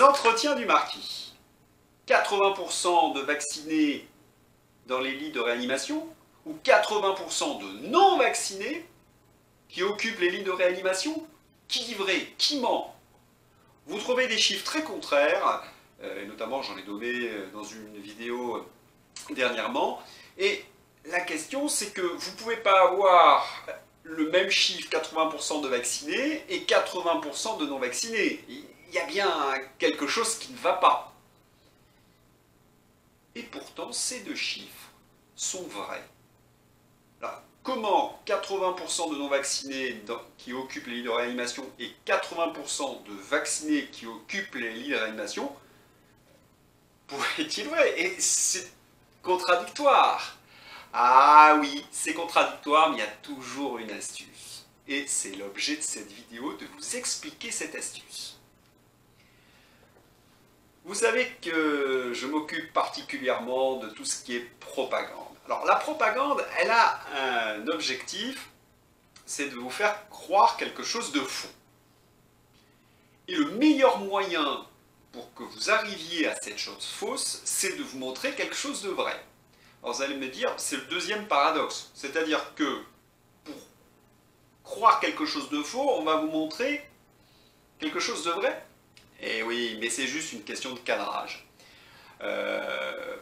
entretiens du marquis. 80% de vaccinés dans les lits de réanimation ou 80% de non-vaccinés qui occupent les lits de réanimation? Qui dit vrai? Qui ment? Vous trouvez des chiffres très contraires, et notamment j'en ai donné dans une vidéo dernièrement, et la question c'est que vous ne pouvez pas avoir le même chiffre, 80% de vaccinés et 80% de non-vaccinés. Il y a bien quelque chose qui ne va pas. Et pourtant, ces deux chiffres sont vrais. Alors, comment 80% de non-vaccinés qui occupent les lits de réanimation et 80% de vaccinés qui occupent les lits de réanimation pourraient-ils vrai? Et c'est contradictoire. Ah oui, c'est contradictoire, mais il y a toujours une astuce. Et c'est l'objet de cette vidéo de vous expliquer cette astuce. Vous savez que je m'occupe particulièrement de tout ce qui est propagande. Alors la propagande, elle a un objectif, c'est de vous faire croire quelque chose de faux. Et le meilleur moyen pour que vous arriviez à cette chose fausse, c'est de vous montrer quelque chose de vrai. Alors vous allez me dire, c'est le deuxième paradoxe. C'est-à-dire que pour croire quelque chose de faux, on va vous montrer quelque chose de vrai. Eh oui, mais c'est juste une question de cadrage.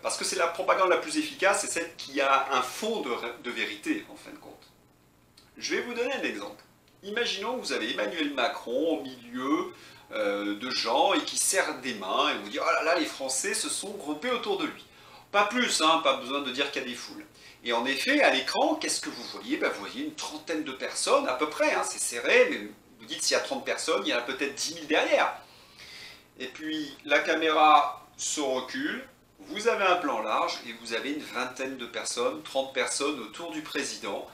Parce que c'est la propagande la plus efficace, c'est celle qui a un fond de vérité, en fin de compte. Je vais vous donner un exemple. Imaginons que vous avez Emmanuel Macron au milieu de gens et qui serre des mains et vous dit « Oh là là, les Français se sont groupés autour de lui ». Pas plus, hein, pas besoin de dire qu'il y a des foules. Et en effet, à l'écran, qu'est-ce que vous voyez? Vous voyez une trentaine de personnes, à peu près, hein, c'est serré, mais vous dites s'il y a 30 personnes, il y en a peut-être 10 000 derrière. Et puis, la caméra se recule, vous avez un plan large et vous avez une vingtaine de personnes, 30 personnes autour du président,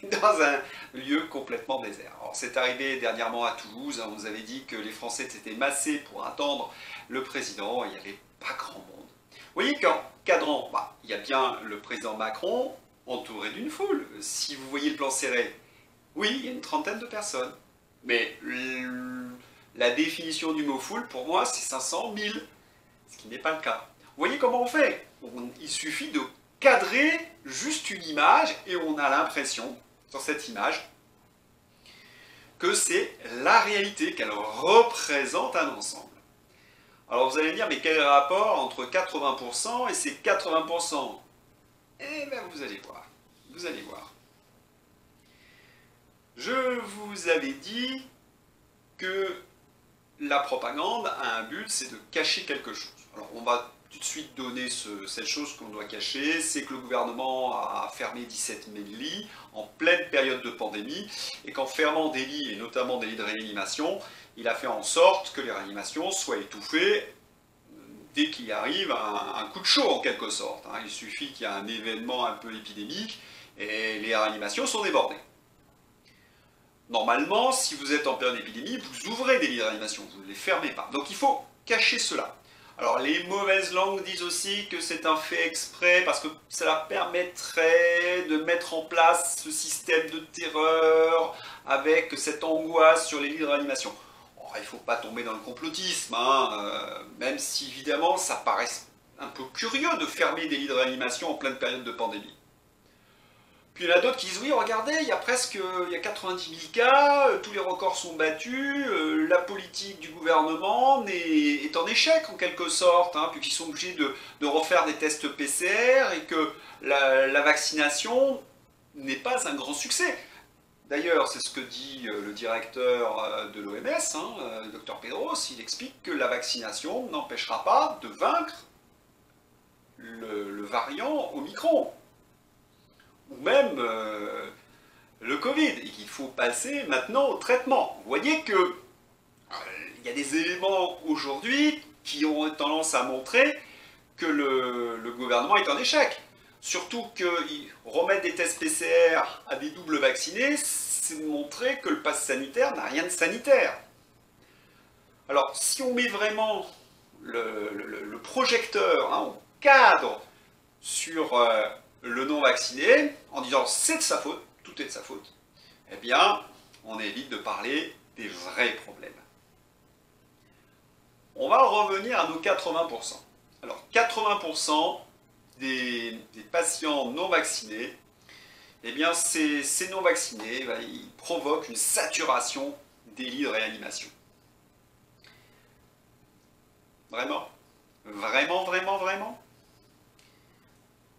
dans un lieu complètement désert. Alors, c'est arrivé dernièrement à Toulouse, hein, on nous avait dit que les Français s'étaient massés pour attendre le président, et il n'y avait pas grand monde. Vous voyez qu'en cadran, il y a bien le président Macron entouré d'une foule. Si vous voyez le plan serré, oui, il y a une trentaine de personnes. Mais la définition du mot foule, pour moi, c'est 500, 1000, ce qui n'est pas le cas. Vous voyez comment on fait? Il suffit de cadrer juste une image et on a l'impression, sur cette image, que c'est la réalité, qu'elle représente un ensemble. Alors vous allez me dire, mais quel est le rapport entre 80% et ces 80%? Eh bien vous allez voir, vous allez voir. Je vous avais dit que la propagande a un but, c'est de cacher quelque chose. Alors on va tout de suite donner cette chose qu'on doit cacher, c'est que le gouvernement a fermé 17 000 lits en pleine période de pandémie, et qu'en fermant des lits, et notamment des lits de réanimation, il a fait en sorte que les réanimations soient étouffées dès qu'il arrive un coup de chaud en quelque sorte. Il suffit qu'il y ait un événement un peu épidémique et les réanimations sont débordées. Normalement, si vous êtes en période d'épidémie, vous ouvrez des lits de réanimation, vous ne les fermez pas. Donc il faut cacher cela. Alors les mauvaises langues disent aussi que c'est un fait exprès parce que cela permettrait de mettre en place ce système de terreur avec cette angoisse sur les lits de réanimation. Il ne faut pas tomber dans le complotisme, même si évidemment ça paraît un peu curieux de fermer des lits de réanimation en pleine période de pandémie. Puis il y en a d'autres qui disent oui, regardez, il y a 90 000 cas, tous les records sont battus, la politique du gouvernement est en échec en quelque sorte, puisqu'ils sont obligés de refaire des tests PCR et que la vaccination n'est pas un grand succès. D'ailleurs, c'est ce que dit le directeur de l'OMS, le Dr Pedros, il explique que la vaccination n'empêchera pas de vaincre le variant Omicron, ou même le Covid, et qu'il faut passer maintenant au traitement. Vous voyez que il y a des éléments aujourd'hui qui ont tendance à montrer que le gouvernement est en échec. Surtout que remettre des tests PCR à des doubles vaccinés, c'est montrer que le pass sanitaire n'a rien de sanitaire. Alors, si on met vraiment le projecteur, on cadre sur le non-vacciné, en disant c'est de sa faute, tout est de sa faute, eh bien, on évite de parler des vrais problèmes. On va revenir à nos 80%. Alors 80% des patients non vaccinés, eh bien ces non vaccinés, ils provoquent une saturation des lits de réanimation. Vraiment? Vraiment, vraiment, vraiment?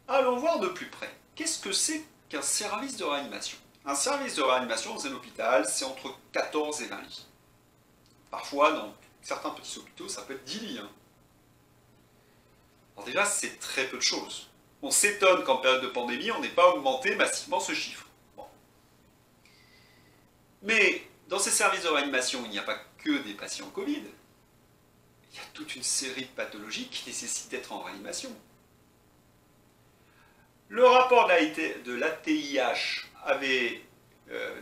Allons voir de plus près. Qu'est-ce que c'est qu'un service de réanimation? Un service de réanimation dans un hôpital, c'est entre 14 et 20 lits. Parfois, dans certains petits hôpitaux, ça peut être 10 lits. Alors déjà, c'est très peu de choses. On s'étonne qu'en période de pandémie, on n'ait pas augmenté massivement ce chiffre. Bon. Mais dans ces services de réanimation, il n'y a pas que des patients Covid. Il y a toute une série de pathologies qui nécessitent d'être en réanimation. Le rapport de l'ATIH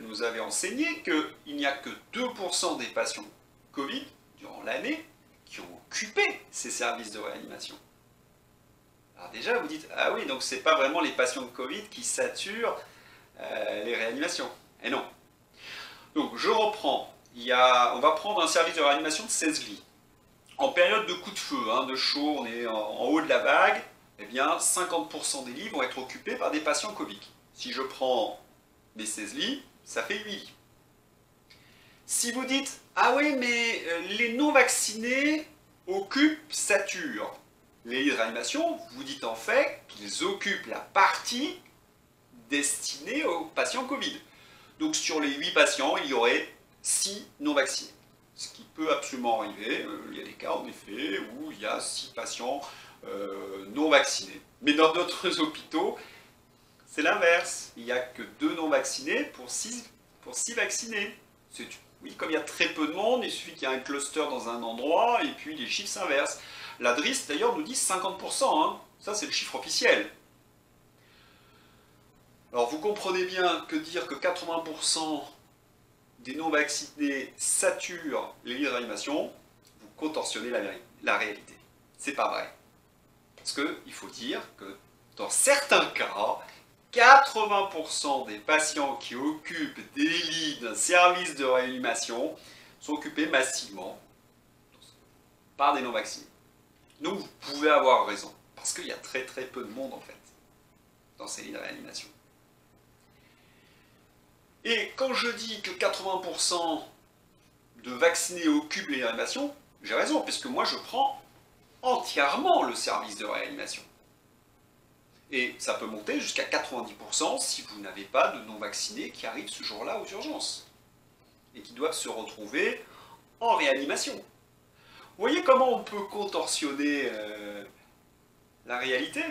nous avait enseigné qu'il n'y a que 2% des patients Covid, durant l'année, qui ont occupé ces services de réanimation. Alors déjà, vous dites, ah oui, donc c'est pas vraiment les patients de Covid qui saturent les réanimations. Et non. Donc je reprends. On va prendre un service de réanimation de 16 lits. En période de coup de feu, de chaud, on est en haut de la vague, eh bien 50% des lits vont être occupés par des patients Covid. Si je prends mes 16 lits, ça fait 8 lits. Si vous dites, ah oui, mais les non-vaccinés saturent les lits de réanimation, vous dites en fait qu'ils occupent la partie destinée aux patients Covid. Donc sur les 8 patients, il y aurait 6 non-vaccinés. Ce qui peut absolument arriver, il y a des cas en effet où il y a 6 patients non vaccinés. Mais dans d'autres hôpitaux, c'est l'inverse. Il n'y a que 2 non vaccinés pour 6 vaccinés. Oui, comme il y a très peu de monde, il suffit qu'il y ait un cluster dans un endroit et puis les chiffres s'inversent. La DRIS d'ailleurs nous dit 50%, ça c'est le chiffre officiel. Alors vous comprenez bien que dire que 80% des non-vaccinés saturent les lits de réanimation, vous contorsionnez la réalité. C'est pas vrai. Parce qu'il faut dire que dans certains cas, 80% des patients qui occupent des lits d'un service de réanimation sont occupés massivement par des non-vaccinés. Donc vous pouvez avoir raison, parce qu'il y a très très peu de monde en fait dans ces lits de réanimation. Et quand je dis que 80% de vaccinés occupent les réanimations, j'ai raison, puisque moi je prends entièrement le service de réanimation. Et ça peut monter jusqu'à 90% si vous n'avez pas de non-vaccinés qui arrivent ce jour-là aux urgences et qui doivent se retrouver en réanimation. Vous voyez comment on peut contorsionner la réalité?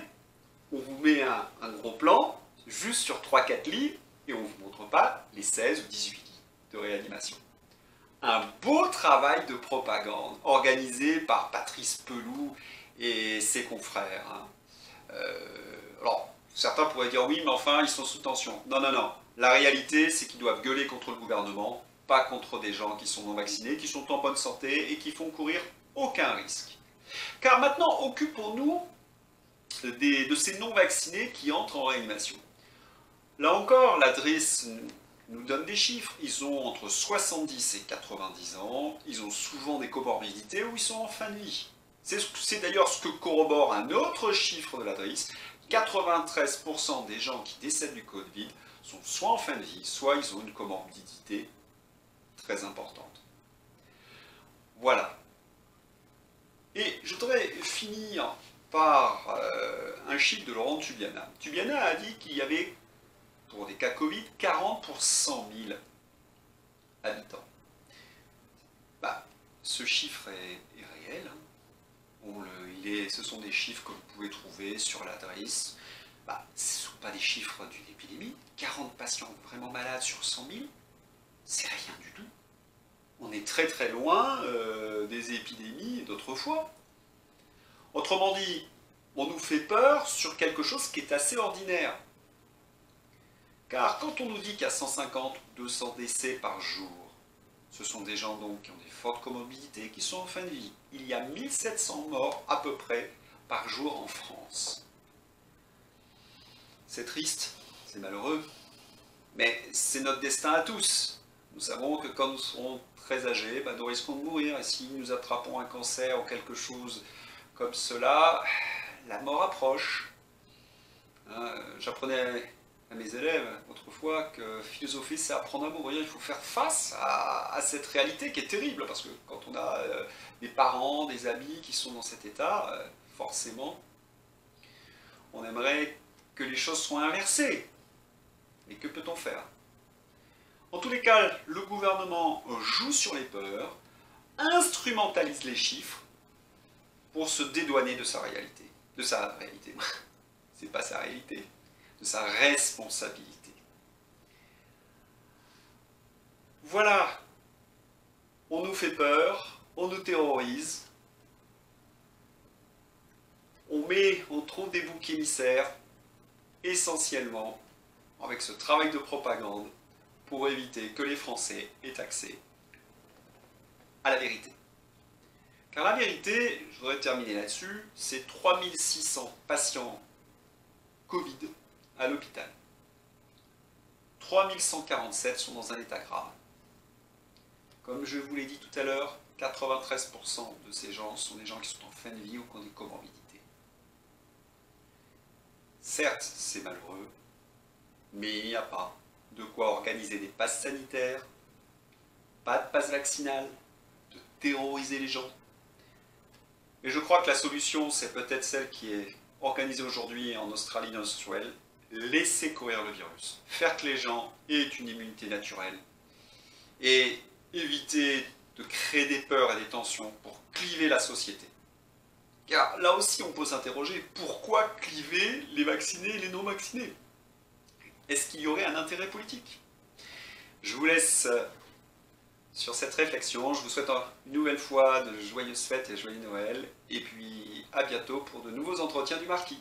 On vous met un gros plan juste sur 3-4 lits et on ne vous montre pas les 16 ou 18 lits de réanimation. Un beau travail de propagande organisé par Patrice Pelloux et ses confrères. Alors, certains pourraient dire oui, mais enfin, ils sont sous tension. Non, non, non. La réalité, c'est qu'ils doivent gueuler contre le gouvernement, pas contre des gens qui sont non vaccinés, qui sont en bonne santé et qui font courir aucun risque. Car maintenant, occupons-nous de ces non vaccinés qui entrent en réanimation. Là encore, la DRIS nous donne des chiffres. Ils ont entre 70 et 90 ans, ils ont souvent des comorbidités ou ils sont en fin de vie. C'est d'ailleurs ce que corrobore un autre chiffre de la DRIS. 93% des gens qui décèdent du Covid sont soit en fin de vie, soit ils ont une comorbidité très importante. Voilà. Et je voudrais finir par un chiffre de Laurent Tubiana. Tubiana a dit qu'il y avait, pour des cas Covid, 40 pour 100 000 habitants. Ce chiffre est réel. Ce sont des chiffres que vous pouvez trouver sur la DRIS. Ce ne sont pas des chiffres d'une épidémie. 40 patients vraiment malades sur 100 000, c'est rien du tout. On est très très loin des épidémies d'autrefois. Autrement dit, on nous fait peur sur quelque chose qui est assez ordinaire. Car quand on nous dit qu'il y a 150 ou 200 décès par jour, ce sont des gens donc qui ont des fortes comorbidités, qui sont en fin de vie. Il y a 1700 morts à peu près par jour en France. C'est triste, c'est malheureux, mais c'est notre destin à tous. Nous savons que quand nous serons très âgés, nous risquons de mourir. Et si nous attrapons un cancer ou quelque chose comme cela, la mort approche. Hein, j'apprenais à mes élèves autrefois que philosopher, c'est apprendre à mourir. Il faut faire face à cette réalité qui est terrible, parce que quand on a des parents, des amis qui sont dans cet état, forcément, on aimerait que les choses soient inversées. Mais que peut-on faire? En tous les cas, le gouvernement joue sur les peurs, instrumentalise les chiffres pour se dédouaner de sa réalité. De sa réalité. C'est pas sa réalité. De sa responsabilité. Voilà. On nous fait peur, on nous terrorise, on trouve des boucs émissaires, essentiellement, avec ce travail de propagande, pour éviter que les Français aient accès à la vérité. Car la vérité, je voudrais terminer là-dessus, c'est 3600 patients Covid à l'hôpital. 3147 sont dans un état grave. Comme je vous l'ai dit tout à l'heure, 93% de ces gens sont des gens qui sont en fin de vie ou qui ont des comorbidités. Certes, c'est malheureux, mais il n'y a pas de quoi organiser des passes sanitaires, pas de passe vaccinale, de terroriser les gens. Mais je crois que la solution, c'est peut-être celle qui est organisée aujourd'hui en Australie, dans l'Australie, laisser courir le virus, faire que les gens aient une immunité naturelle et éviter de créer des peurs et des tensions pour cliver la société. Car là aussi, on peut s'interroger, pourquoi cliver les vaccinés et les non-vaccinés? Est-ce qu'il y aurait un intérêt politique? Je vous laisse sur cette réflexion. Je vous souhaite une nouvelle fois de joyeuses fêtes et joyeux Noël. Et puis à bientôt pour de nouveaux entretiens du Marquis.